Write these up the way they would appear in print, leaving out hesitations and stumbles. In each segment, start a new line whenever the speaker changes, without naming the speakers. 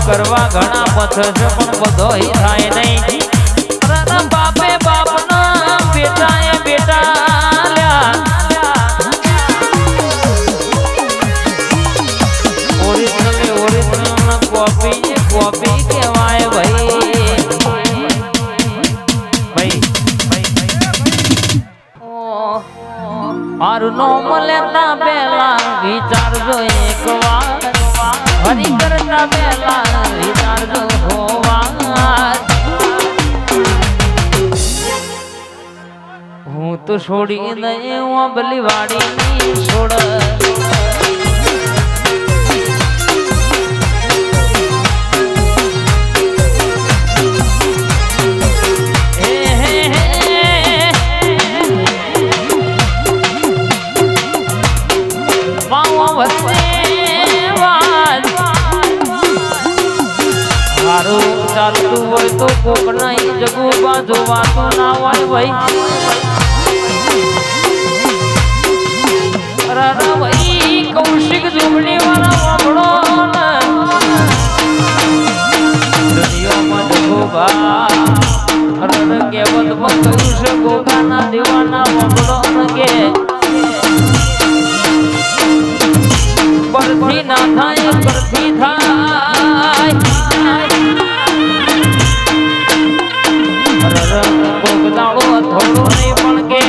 કરવા ઘણા પથ છે પણ બધો થાય નહીં બાપે બાપના બેટા એ બેટા ઓરિજિનલ કોપી કહેવાય મારું નામ લેતા પહેલા વિચારજો એક વાર હરી કરતા પહેલા વિચારજો હોવા હું તો છોડી દઈ બલી વાડી છોડ મારું ચાલતું હોય તો કોક નહીં જગુ બાજુ વાતો ના હોય ભાઈ રારા ભાઈ કૌશિક જોગણી વાળા વાપડો દુનિયામાં જગુ બા રર કેવત કહ્યું છે ગોગાના દેવાના વાપડો કે પરથી ના થાય પરથી થાય ગોગદાળો થોડો નહીં પણ કે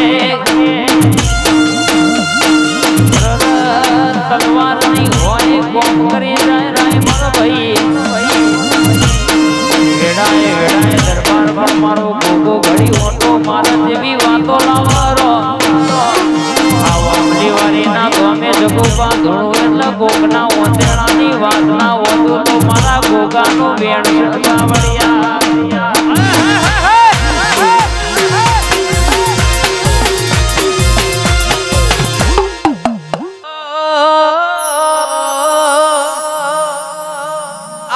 તલવાર નહીં હોય કોમ કરી જાય રાય મારો ભાઈ વેડાએ વેડાએ દરબાર પર મારો ગોગો ઘડી ઓટો મારા જેવી વાતો લાવરો ગોગના ઓતેડાની વાતના ઓતો તો મારા ગોગાનો વેણ સાવડિયા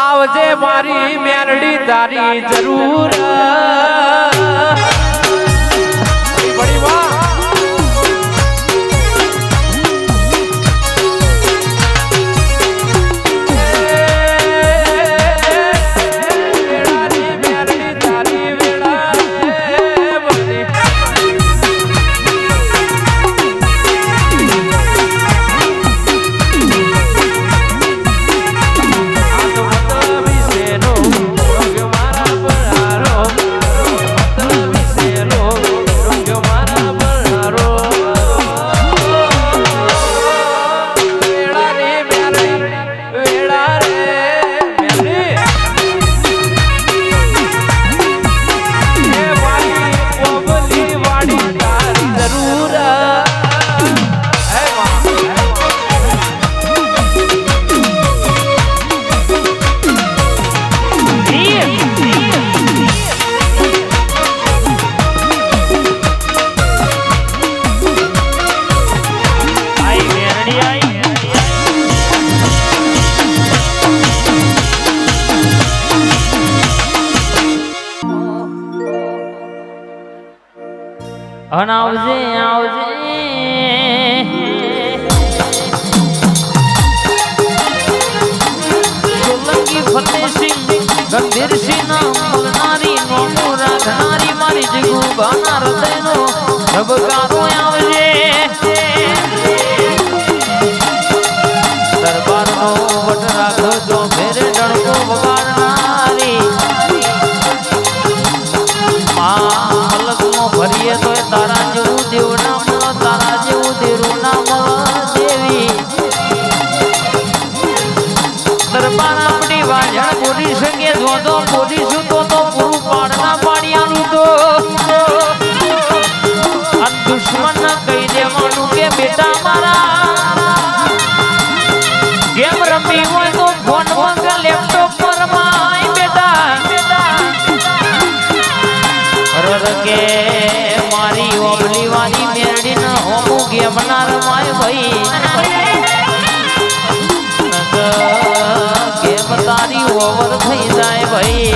આવજે મારી મેરડી તારી જરૂર બડી વાહ
આવજે આવજે સોલંકી ફતેહસિંહ ગંભીરસિંહ ના બોલનારી નોમો રાખનારી મારી જગુ બાના હૃદયનો રબકારો આવજે દરબારનો વટ રાખજો ફેરે ડણકો વગાડનારી ભરીએ તો તારા જેવું દેવ ના મળો તારા જેવું દેરું ના મળો દેવી દરબાર આપણી વાજણ બોલી શકે જો તો બોલીશું તો પૂરું પાડના પાડિયાનું તો દુશ્મન કહી દેવાનું કે બેટા મારા ગેમ રમી હોય તો ફોન માં લેપટોપ પર માય બેટા કે મારી ઓબલી વાળી મેરડી ન હોમું ગેમનાર માય ભાઈ ગેમ તારી ઓવર થઈ જાય ભાઈ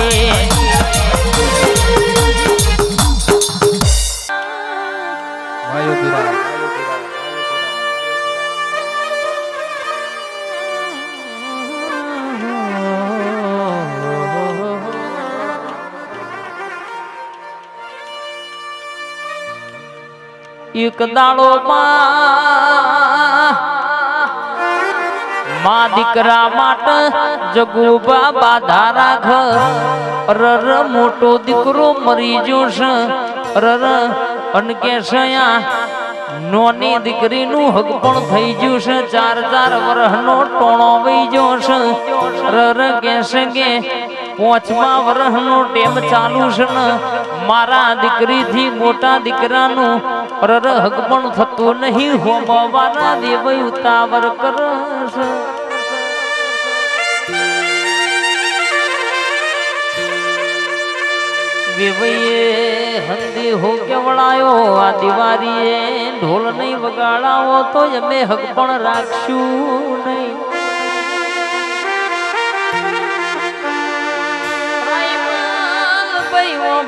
એક દાડો માં દીકરા માટે જગુબા બાધા રાખ રર મોટો દીકરો મરી જોશે રર અનકે સયા નોની દીકરીનું હક પણ થઈ જશે 4 વર્ષનો ટોણો વઈ જશે રર કેસે કે 5મા વર્ષનો ટેમ ચાલુ છે ને મારા દીકરીથી મોટા દીકરાનું રર હક પણ થતું નહીં હોમવાના દેવ ઉતાવર કરશે વેવઈએ હંદી હો કેવડાયો આ દિવારીએ ઢોલ નહીં વગાડાવો તો અમે હક પણ રાખશું નહીં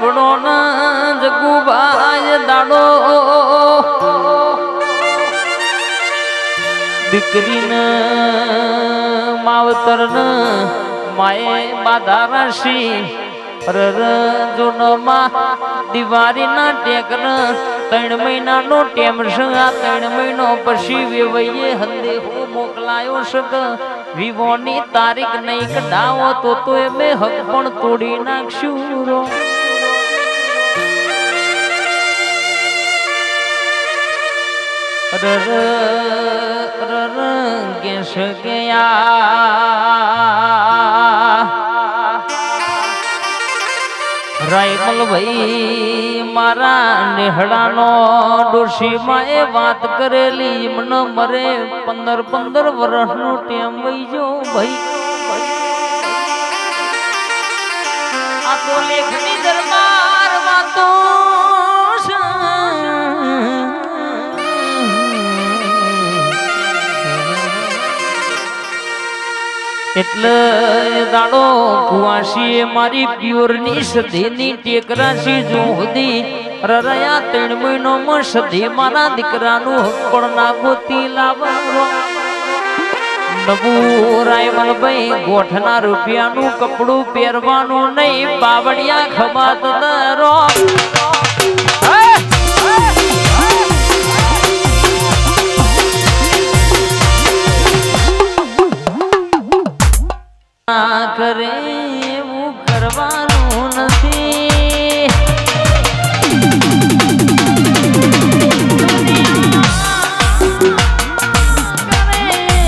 ભણો ના જગુભાઈ દાડો દીકરીને માવતરને માએ બાધા રાશી જોનમાં દિવાળીના ટેકન 3 મહિનાનો ટેમ છે આ 3 મહિનો પછી વેવઈએ હંદેહો મોકલાયો છે વિવોની તારીખ નહીં કઢાવો તો એમે હક પણ તોડી નાખશું રો કેશ ગયા રાયમલ ભાઈ મારા નેહડાનો ડોશીમાં એ વાત કરેલી મને મરે 15 વર્ષનો ટેમ વઈજો ભાઈ આ તો લેખની દરબાર વાતો એટલે દાડો કુવાશીએ મારી પ્યોરની સધીની ટેકરાશી જોહદી રરયા 3 મહિનોમાં સધી મારા દીકરાનું હક પણ ના ગોતી લાવવાનો નવું રાયમલભાઈ ગોઠના રૂપિયાનું કપડું પહેરવાનું નહીં બાવડિયા ખબાત દરો કરે એવું કરવાનું નથી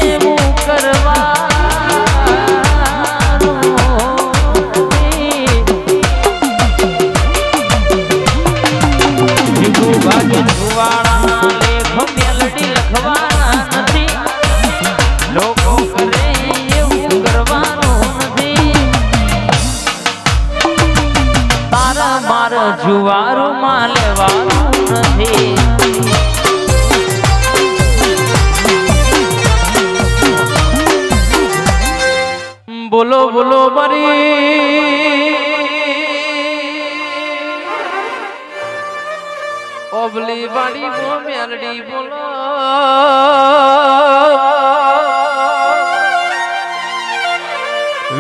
એવું કરવાનું ભાગ્યવાળા લેખ મેલડી લખવાના નથી લોકો કરે એવું કરવાનું મારા જુવારોમાં લેવાનું નથી
બોલો બોલો મારી ઓબલી વાડી બો મેલડી બોલો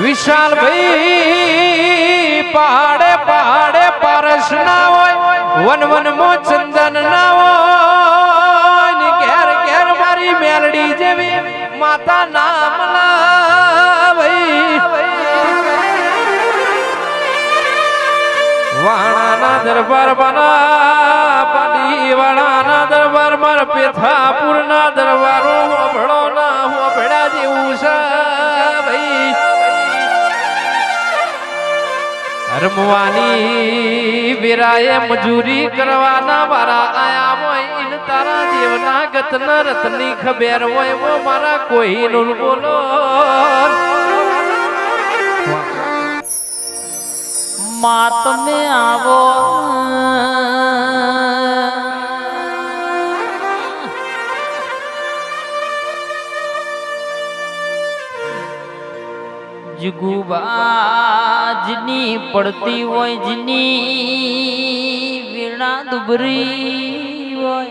વિશાલ ભાઈ પહાડે પહાડે પારસ ના હોય વન મો ચંદન ના હોય ને ઘેર ઘેર મારી મેલડી જેવી માતા નામ લાવઈ વાણાના દરબાર બના પાડી વાણાના દરબાર માર પેથાપુર ના દરબારો હોબળો ના હોબળા જેવું છે ભાઈ રમવાની વિરાએ મજૂરી કરવાના મારા આયા હોય ઇન તારા દેવના ગતના રતની ખબર હોય વો મારા કોઈ નું બોલો
માત મે આવો જગુબાજની પડતી હોય જની વીણા દુબરી હોય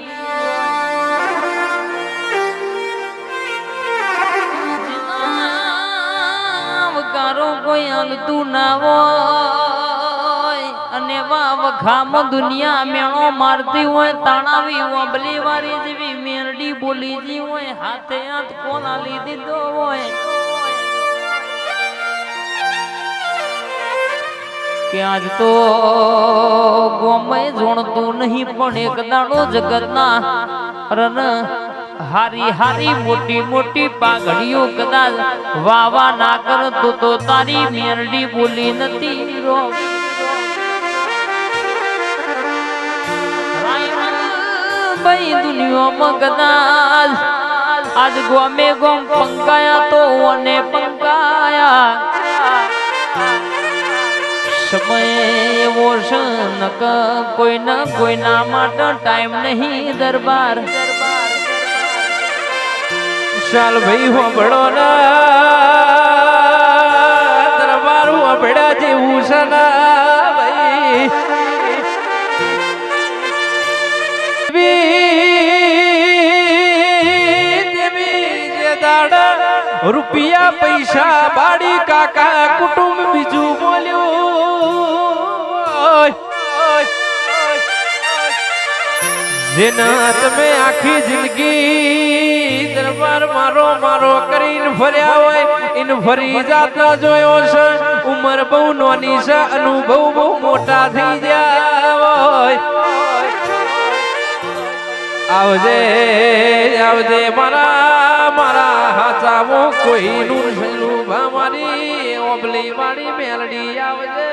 વકારો કોઈ હાલતું ના હોય અને વખામ દુનિયા મેણો મારતી હોય તાણાવી ઓબલી વારી જેવી મેરડી બોલી જી હોય હાથે હાથ કોના લીધી દો હોય કે આજ તો ગોમય જોણતું નહીં પણ એક દાડો જગતના રન હારી હારી મોટી મોટી પાઘડીઓ કદાચ વાવા ના કરતો તો તારી મેરડી બોલી નથી રો ભાઈ દુનિયામાં કદાચ આજ ગોમે ગોમ પંકાયા તો અને પંકાયા સમય એવો છે નક કોઈના માટે ટાઈમ નહીં દરબાર
ચાલ ભાઈ હોબળો ના દરબાર હોબળા જેવું છે ના ભાઈ રૂપિયા પૈસા બાડી કાકા કુટુંબ બીજું બોલ્યું જેના તમે આખી જિંદગી દરબાર મારો મારો કરીને ફર્યા હોય ઇન ફરી જાતા જોયો છે ઉંમર બહુ નાની છે અનુભવ બહુ મોટા થઈ ગયા હોય આવજે આવજે મારા મારા હાચામો કોઈનું છેલું મારી ઓબલી વાળી મેલડી આવજે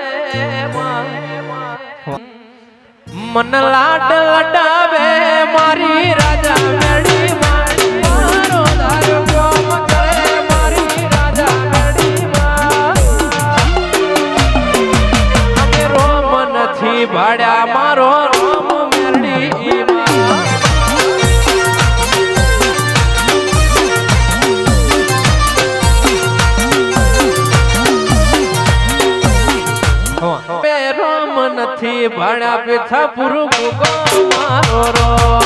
મન લાડ લડાવે મારી રાજા મેલડી મારો દારો કોમ કરે મારી રાજા મેલડી અમે રોમ નથી ભાડ્યા મારો રોમ મેલડી રોમ નથી ભાડ્યા પેથા પૂરું મારો રો